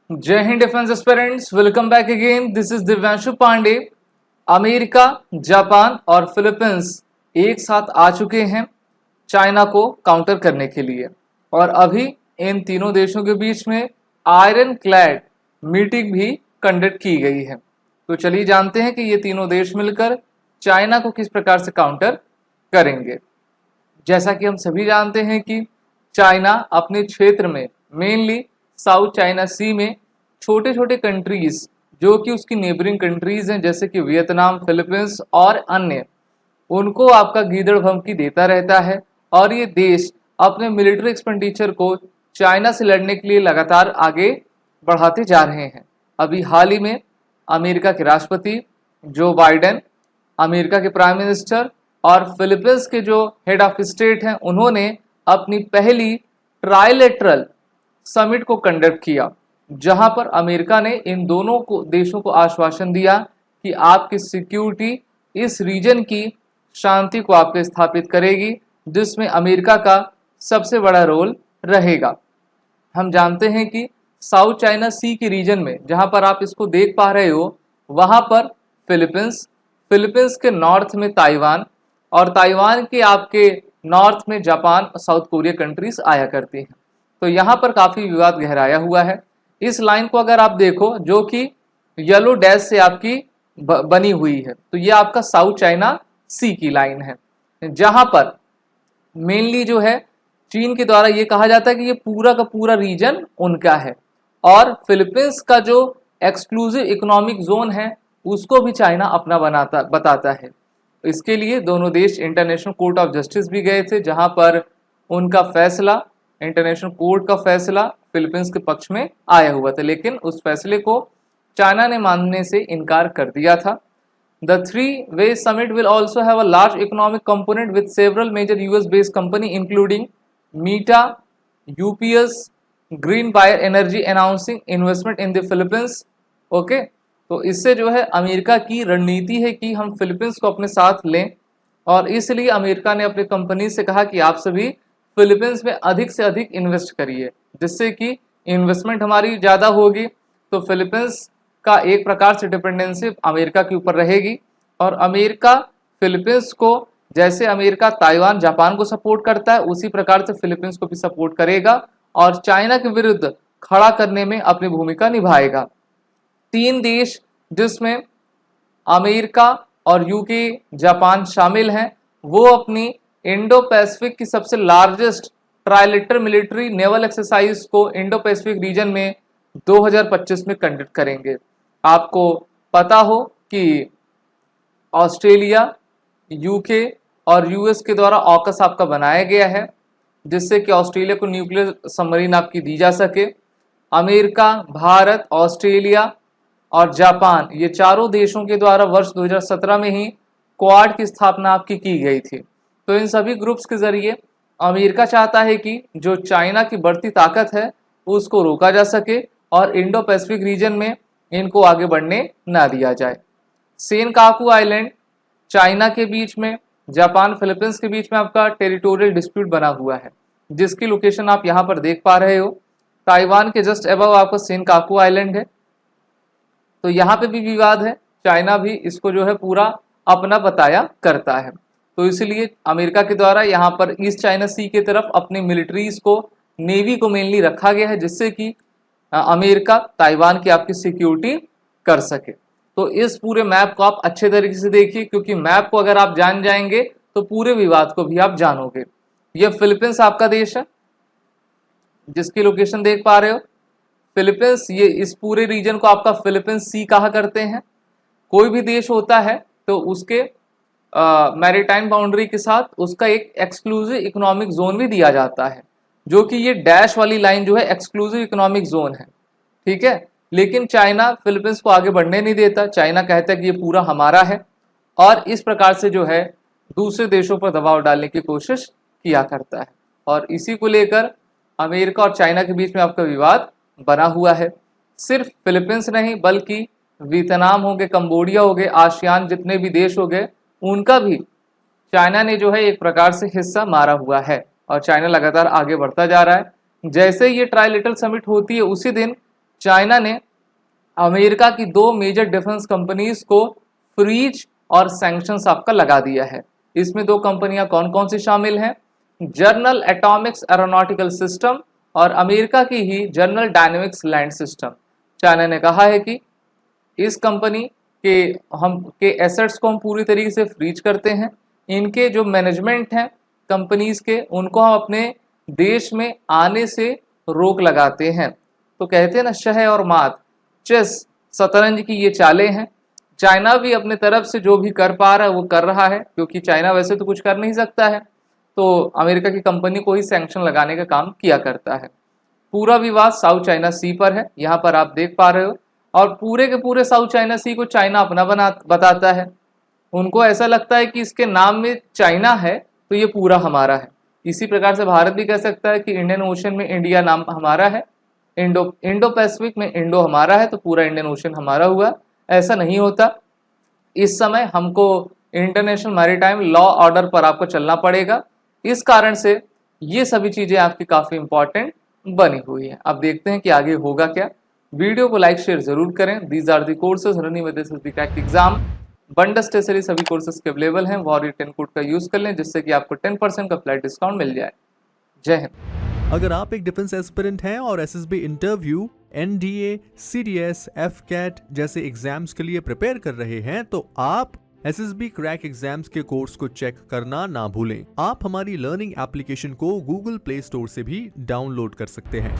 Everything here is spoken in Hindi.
जय हिंद defence aspirants, welcome back again. This is Divyanshu Pandey. America, Japan और फिलीपींस एक साथ आ चुके हैं चाइना को काउंटर करने के लिए, और अभी इन तीनों देशों के बीच में आयरन क्लैड मीटिंग भी कंडक्ट की गई है। तो चलिए जानते हैं कि ये तीनों देश मिलकर चाइना को किस प्रकार से काउंटर करेंगे। जैसा कि हम सभी जानते हैं कि चाइना अपने क्षेत्र में मेनली साउथ चाइना सी में छोटे छोटे कंट्रीज जो कि उसकी नेबरिंग कंट्रीज हैं, जैसे कि वियतनाम, फिलीपींस और अन्य, उनको आपका गीदड़ धमकी देता रहता है। और ये देश अपने मिलिट्री एक्सपेंडिचर को चाइना से लड़ने के लिए लगातार आगे बढ़ाते जा रहे हैं। अभी हाल ही में अमेरिका के राष्ट्रपति जो बाइडेन, अमेरिका के प्राइम मिनिस्टर और फिलीपींस के जो हेड ऑफ स्टेट हैं, उन्होंने अपनी पहली ट्राइलेटरल समिट को कंडक्ट किया, जहां पर अमेरिका ने इन दोनों देशों को आश्वासन दिया कि आपकी सिक्योरिटी इस रीजन की शांति को आपके स्थापित करेगी, जिसमें अमेरिका का सबसे बड़ा रोल रहेगा। हम जानते हैं कि साउथ चाइना सी के रीजन में जहां पर आप इसको देख पा रहे हो, वहां पर फिलीपींस, फिलीपींस के नॉर्थ में ताइवान, और ताइवान के आपके नॉर्थ में जापान और साउथ कोरिया कंट्रीज आया करती हैं। तो यहाँ पर काफ़ी विवाद गहराया हुआ है। इस लाइन को अगर आप देखो, जो कि येलो डैश से आपकी बनी हुई है, तो ये आपका साउथ चाइना सी की लाइन है, जहां पर मेनली जो है चीन के द्वारा ये कहा जाता है कि ये पूरा का पूरा रीजन उनका है, और फिलीपींस का जो एक्सक्लूसिव इकोनॉमिक जोन है उसको भी चाइना अपना बताता है। इसके लिए दोनों देश इंटरनेशनल कोर्ट ऑफ जस्टिस भी गए थे, जहां पर उनका फैसला, इंटरनेशनल कोर्ट का फैसला फिलीपींस के पक्ष में आया हुआ था, लेकिन उस फैसले को चाइना ने मानने से इनकार कर दिया था। The three-way summit will also have a large economic component with several major US-based companies including Meta, UPS, Greenbrier Energy announcing investment in the Philippines. Okay? तो इससे जो है अमेरिका की रणनीति है कि हम फिलीपींस को अपने साथ लें, और इसलिए अमेरिका ने अपनी कंपनी से कहा कि आप सभी फिलीपींस में अधिक से अधिक इन्वेस्ट करिए, जिससे कि इन्वेस्टमेंट हमारी ज़्यादा होगी, तो फिलीपींस का एक प्रकार से डिपेंडेंसी अमेरिका के ऊपर रहेगी। और अमेरिका फिलीपींस को, जैसे अमेरिका ताइवान, जापान को सपोर्ट करता है, उसी प्रकार से फिलीपींस को भी सपोर्ट करेगा और चाइना के विरुद्ध खड़ा करने में अपनी भूमिका निभाएगा। तीन देश जिसमें अमेरिका और यूके, जापान शामिल हैं, वो अपनी इंडो पैसिफिक की सबसे largest trilateral military naval exercise को इंडो पैसिफिक रीजन में 2025 में कंडक्ट करेंगे। आपको पता हो कि ऑस्ट्रेलिया, यूके और यूएस के द्वारा ऑकस आपका बनाया गया है, जिससे कि ऑस्ट्रेलिया को न्यूक्लियर सबमरीन आपकी दी जा सके। अमेरिका, भारत, ऑस्ट्रेलिया और जापान, ये चारों देशों के द्वारा वर्ष 2017 में ही क्वाड की स्थापना आपकी की गई थी। तो इन सभी ग्रुप्स के जरिए अमेरिका चाहता है कि जो चाइना की बढ़ती ताकत है उसको रोका जा सके और इंडो पैसिफिक रीजन में इनको आगे बढ़ने ना दिया जाए। सेनकाकू आइलैंड चाइना के बीच में, जापान फिलीपींस के बीच में आपका टेरिटोरियल डिस्प्यूट बना हुआ है, जिसकी लोकेशन आप यहाँ पर देख पा रहे हो। ताइवान के जस्ट अबव आपका सेनकाकू आइलैंड है, तो यहाँ पे भी विवाद है। चाइना भी इसको जो है पूरा अपना बताया करता है, तो इसलिए अमेरिका के द्वारा यहाँ पर ईस्ट चाइना सी की तरफ अपनी मिलिट्रीज को, नेवी को मेनली रखा गया है, जिससे कि अमेरिका ताइवान की आपकी सिक्योरिटी कर सके। तो इस पूरे मैप को आप अच्छे तरीके से देखिए, क्योंकि मैप को अगर आप जान जाएंगे तो पूरे विवाद को भी आप जानोगे। यह फिलीपींस आपका देश है, जिसकी लोकेशन देख पा रहे हो। फिलीपींस, ये इस पूरे रीजन को आपका फिलीपींस सी कहा करते हैं। कोई भी देश होता है तो उसके मैरीटाइम बाउंड्री के साथ उसका एक एक्सक्लूसिव इकोनॉमिक जोन भी दिया जाता है, जो कि ये डैश वाली लाइन जो है एक्सक्लूसिव इकोनॉमिक जोन है, ठीक है। लेकिन चाइना फिलीपींस को आगे बढ़ने नहीं देता। चाइना कहता है कि ये पूरा हमारा है, और इस प्रकार से जो है दूसरे देशों पर दबाव डालने की कोशिश किया करता है। और इसी को लेकर अमेरिका और चाइना के बीच में आपका विवाद बना हुआ है। सिर्फ फिलीपींस नहीं, बल्कि वियतनाम हो गए, कंबोडिया हो गए, आसियान जितने भी देश हो गए, उनका भी चाइना ने जो है एक प्रकार से हिस्सा मारा हुआ है, और चाइना लगातार आगे बढ़ता जा रहा है। जैसे ये ट्राइलेटरल समिट होती है, उसी दिन चाइना ने अमेरिका की 2 मेजर डिफेंस कंपनीज को फ्रीज और सैंक्शंस आपका लगा दिया है। इसमें 2 कंपनियां कौन कौन सी शामिल हैं? जनरल एटॉमिक्स एरोनॉटिकल सिस्टम और अमेरिका की ही General Dynamics land system. China ने कहा है कि इस कंपनी के एसेट्स को हम पूरी तरीके से फ्रीज करते हैं, इनके जो मैनेजमेंट हैं कंपनीज के उनको हम अपने देश में आने से रोक लगाते हैं। तो कहते हैं ना, शह और मात, चेस शतरंज की ये चालें हैं। चाइना भी अपने तरफ से जो भी कर पा रहा है वो कर रहा है, क्योंकि चाइना वैसे तो कुछ कर नहीं सकता है, तो अमेरिका की कंपनी को ही सैंक्शन लगाने का काम किया करता है। पूरा विवाद साउथ चाइना सी पर है, यहाँ पर आप देख पा रहे हो, और पूरे के पूरे साउथ चाइना सी को चाइना अपना बताता है। उनको ऐसा लगता है कि इसके नाम में चाइना है तो ये पूरा हमारा है। इसी प्रकार से भारत भी कह सकता है कि इंडियन ओशन में इंडिया नाम हमारा है, इंडो पैसिफिक में इंडो हमारा है, तो पूरा इंडियन ओशन हमारा हुआ। ऐसा नहीं होता। इस समय हमको इंटरनेशनल मैरीटाइम लॉ ऑर्डर पर आपको चलना पड़ेगा। इस कारण से ये सभी चीजें आपकी काफी इंपॉर्टेंट बनी हुई है। अब देखते हैं कि आगे होगा क्या। वीडियो को लाइक शेयर जरूर करें। These are the courses running with SSB crack exam. बंडस टेसरी सभी कोर्सेज के अवेलेबल हैं। वॉरियर 10 कोड का यूज कर लें, जिससे कि आपको 10% का फ्लैट डिस्काउंट मिल जाए। जय हिंद। अगर आप एक डिफेंस एस्पिरेंट हैं और SSB interview, NDA, CDS, AFCAT जैसे एग्जाम्स के लिए प्रिपेयर कर रहे हैं, तो आप एसएसबी क्रैक एग्जाम्स के कोर्स को चेक करना ना भूलें। आप हमारी लर्निंग एप्लीकेशन को गूगल प्ले स्टोर से भी डाउनलोड कर सकते हैं।